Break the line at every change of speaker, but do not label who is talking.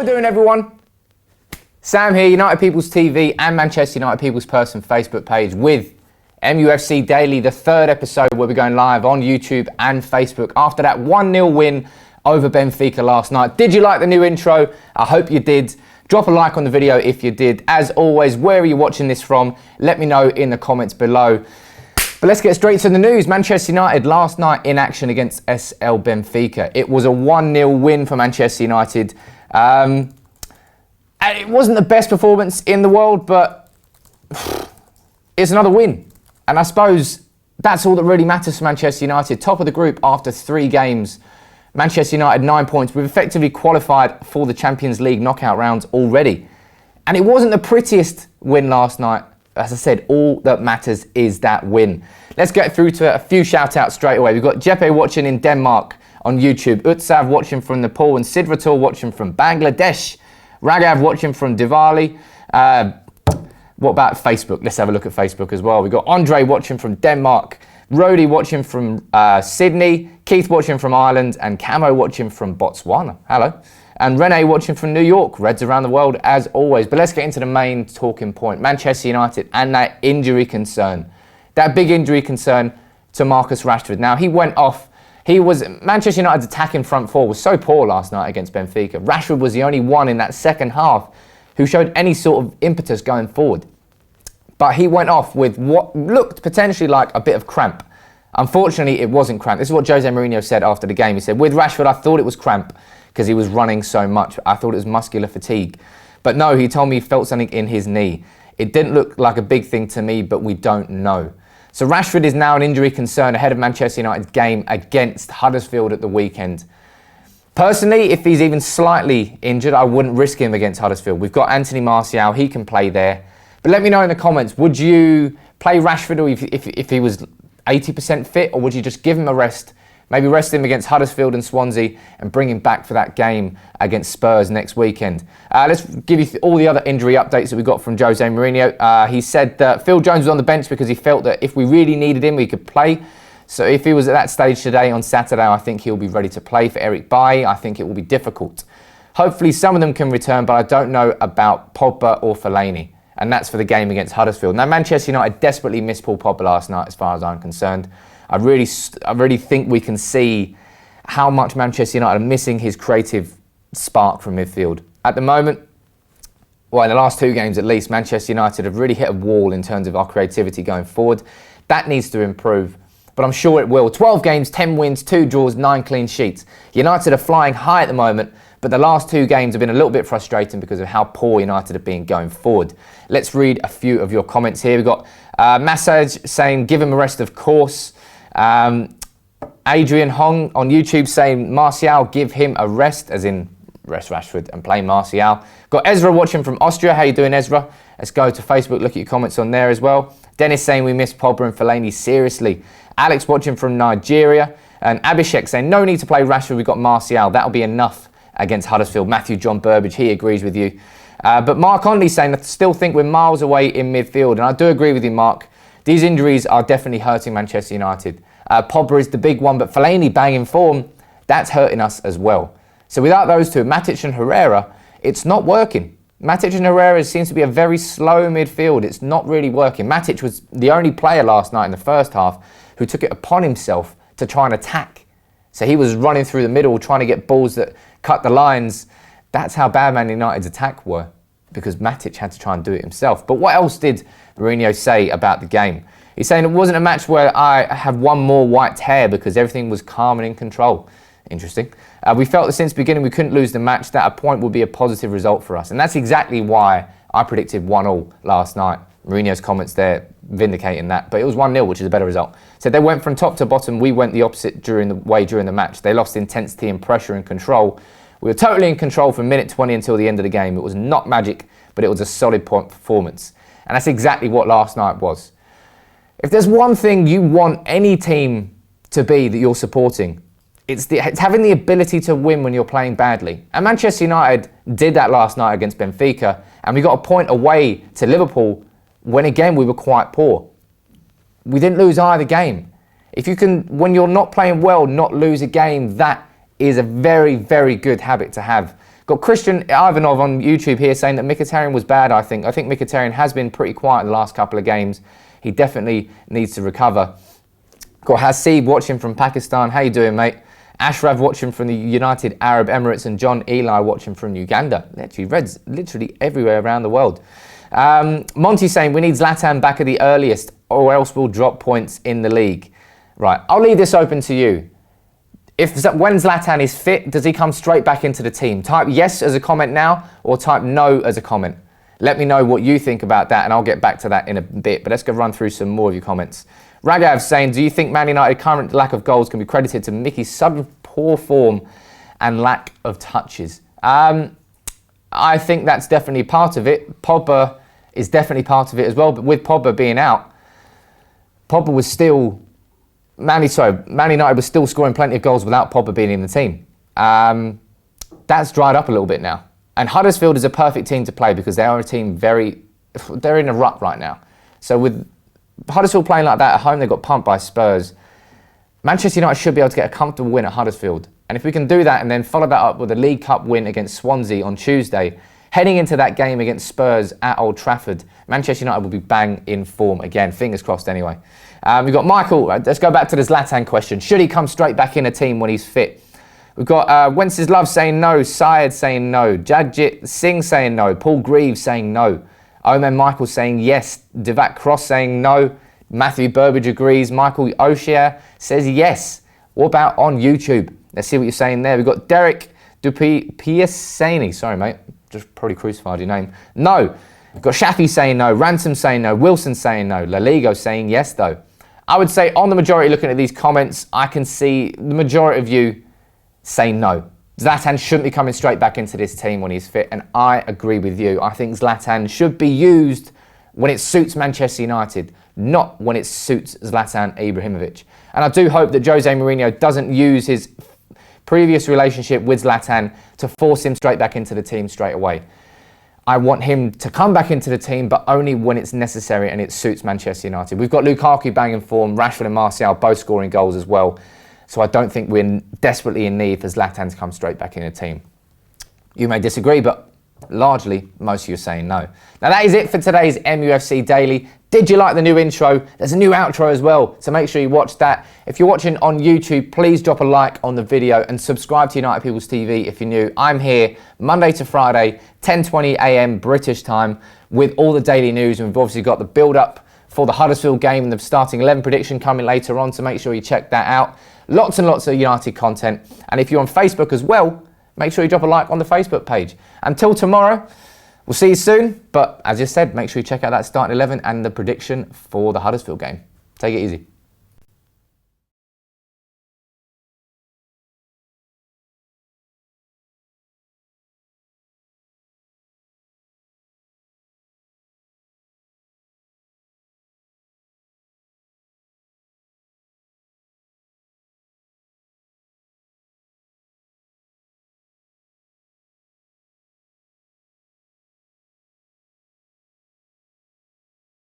we doing, everyone? Sam here, United People's TV and Manchester United People's Person Facebook page with MUFC Daily, the third episode where we're going live on YouTube and Facebook after that 1-0 win over Benfica last night. Did you like the new intro? I hope you did. Drop a like on the video if you did. As always, where are you watching this from? Let me know in the comments below. But let's get straight to the news. Manchester United last night in action against SL Benfica. It was a 1-0 win for Manchester United. And it wasn't the best performance in the world, but it's another win. And I suppose that's all that really matters for Manchester United. Top of the group after 3 games. Manchester United 9 points. We've effectively qualified for the Champions League knockout rounds already. And it wasn't the prettiest win last night. As I said, all that matters is that win. Let's get through to a few shout-outs straight away. We've got Jeppe watching in Denmark on YouTube, Utsav watching from Nepal, and Sidvator watching from Bangladesh. Ragav watching from Diwali. What about Facebook? Let's have a look at Facebook as well. We've got Andre watching from Denmark, Rody watching from Sydney, Keith watching from Ireland, and Camo watching from Botswana. Hello. And Rene watching from New York. Reds around the world as always. But let's get into the main talking point. Manchester United and that injury concern. That big injury concern to Marcus Rashford. Now, he went off. Manchester United's attacking front four was so poor last night against Benfica. Rashford was the only one in that second half who showed any sort of impetus going forward. But he went off with what looked potentially like a bit of cramp. Unfortunately, it wasn't cramp. This is what Jose Mourinho said after the game. He said, with Rashford, I thought it was cramp because he was running so much. I thought it was muscular fatigue. But no, he told me he felt something in his knee. It didn't look like a big thing to me, but we don't know. So Rashford is now an injury concern ahead of Manchester United's game against Huddersfield at the weekend. Personally, if he's even slightly injured, I wouldn't risk him against Huddersfield. We've got Anthony Martial, he can play there. But let me know in the comments, would you play Rashford or if he was 80% fit, or would you just give him a rest? Maybe rest him against Huddersfield and Swansea and bring him back for that game against Spurs next weekend. Let's give you all the other injury updates that we got from Jose Mourinho. He said that Phil Jones was on the bench because he felt that if we really needed him, we could play. So if he was at that stage today on Saturday, I think he'll be ready to play. For Eric Bailly, I think it will be difficult. Hopefully some of them can return, but I don't know about Pogba or Fellaini. And that's for the game against Huddersfield. Now, Manchester United desperately missed Paul Pogba last night, as far as I'm concerned. I really think we can see how much Manchester United are missing his creative spark from midfield. At the moment, well, in the last 2 games at least, Manchester United have really hit a wall in terms of our creativity going forward. That needs to improve, but I'm sure it will. 12 games, 10 wins, 2 draws, 9 clean sheets. United are flying high at the moment, but the last 2 games have been a little bit frustrating because of how poor United have been going forward. Let's read a few of your comments here. We've got Massage saying, give him a rest, of course. Adrian Hong on YouTube saying, Martial, give him a rest, as in rest Rashford and play Martial. Got Ezra watching from Austria. How you doing, Ezra? Let's go to Facebook, look at your comments on there as well. Dennis saying we miss Pogba and Fellaini seriously. Alex watching from Nigeria. And Abhishek saying, no need to play Rashford, we've got Martial. That'll be enough against Huddersfield. Matthew John Burbage, he agrees with you. But Mark Onley saying, I still think we're miles away in midfield. And I do agree with you, Mark. These injuries are definitely hurting Manchester United. Pogba is the big one, but Fellaini banging form, that's hurting us as well. So without those two, Matic and Herrera, it's not working. Matic and Herrera seems to be a very slow midfield. It's not really working. Matic was the only player last night in the first half who took it upon himself to try and attack. So he was running through the middle, trying to get balls that cut the lines. That's how bad Man United's attack were, because Matic had to try and do it himself. But what else did Mourinho say about the game? He's saying it wasn't a match where I have one more white hair because everything was calm and in control. Interesting. We felt that since the beginning we couldn't lose the match, that a point would be a positive result for us. And that's exactly why I predicted 1-1 last night. Mourinho's comments there vindicating that. But it was 1-0, which is a better result. So they went from top to bottom. We went the opposite during the match. They lost intensity and pressure and control. We were totally in control from minute 20 until the end of the game. It was not magic, but it was a solid point performance. And that's exactly what last night was. If there's one thing you want any team to be that you're supporting, it's having the ability to win when you're playing badly. And Manchester United did that last night against Benfica, and we got a point away to Liverpool when again we were quite poor. We didn't lose either game. If you can, when you're not playing well, not lose a game, that is a very, very good habit to have. Got Christian Ivanov on YouTube here saying that Mkhitaryan was bad, I think. I think Mkhitaryan has been pretty quiet in the last couple of games. He definitely needs to recover. Got Hasib watching from Pakistan. How you doing, mate? Ashraf watching from the United Arab Emirates and John Eli watching from Uganda. Literally, Reds literally everywhere around the world. Monty saying we need Zlatan back at the earliest or else we'll drop points in the league. Right, I'll leave this open to you. When Zlatan is fit, does he come straight back into the team? Type yes as a comment now or type no as a comment. Let me know what you think about that and I'll get back to that in a bit. But let's go run through some more of your comments. Ragav saying, do you think Man United's current lack of goals can be credited to Mickey's sudden poor form and lack of touches? I think that's definitely part of it. Pogba is definitely part of it as well. But with Pogba being out, Pogba was still... Man United was still scoring plenty of goals without Pogba being in the team. That's dried up a little bit now. And Huddersfield is a perfect team to play because they are a team they're in a rut right now. So with Huddersfield playing like that at home, they got pumped by Spurs. Manchester United should be able to get a comfortable win at Huddersfield. And if we can do that and then follow that up with a League Cup win against Swansea on Tuesday, heading into that game against Spurs at Old Trafford, Manchester United will be bang in form again. Fingers crossed anyway. We've got Michael. Let's go back to the Zlatan question. Should he come straight back in a team when he's fit? We've got Wenceslав saying no, Syed saying no, Jagjit Singh saying no, Paul Greaves saying no, Omen Michael saying yes, Divac Cross saying no, Matthew Burbage agrees, Michael O'Shea says yes. What about on YouTube? Let's see what you're saying there. We've got Derek Dupiasani, sorry mate, just probably crucified your name. No. We've got Shafi saying no, Ransom saying no, Wilson saying no, Laligo saying yes though. I would say on the majority, looking at these comments, I can see the majority of you say no. Zlatan shouldn't be coming straight back into this team when he's fit, and I agree with you. I think Zlatan should be used when it suits Manchester United, not when it suits Zlatan Ibrahimovic. And I do hope that Jose Mourinho doesn't use his previous relationship with Zlatan to force him straight back into the team straight away. I want him to come back into the team, but only when it's necessary and it suits Manchester United. We've got Lukaku banging form, Rashford and Martial both scoring goals as well. So I don't think we're desperately in need for Zlatan to come straight back in the team. You may disagree, but largely, most of you are saying no. Now that is it for today's MUFC Daily. Did you like the new intro? There's a new outro as well, so make sure you watch that. If you're watching on YouTube, please drop a like on the video and subscribe to United People's TV if you're new. I'm here Monday to Friday, 10:20 a.m. British time with all the daily news. And we've obviously got the build-up for the Huddersfield game and the starting 11 prediction coming later on, so make sure you check that out. Lots and lots of United content. And if you're on Facebook as well, make sure you drop a like on the Facebook page. Until tomorrow, we'll see you soon. But as I said, make sure you check out that starting 11 and the prediction for the Huddersfield game. Take it easy.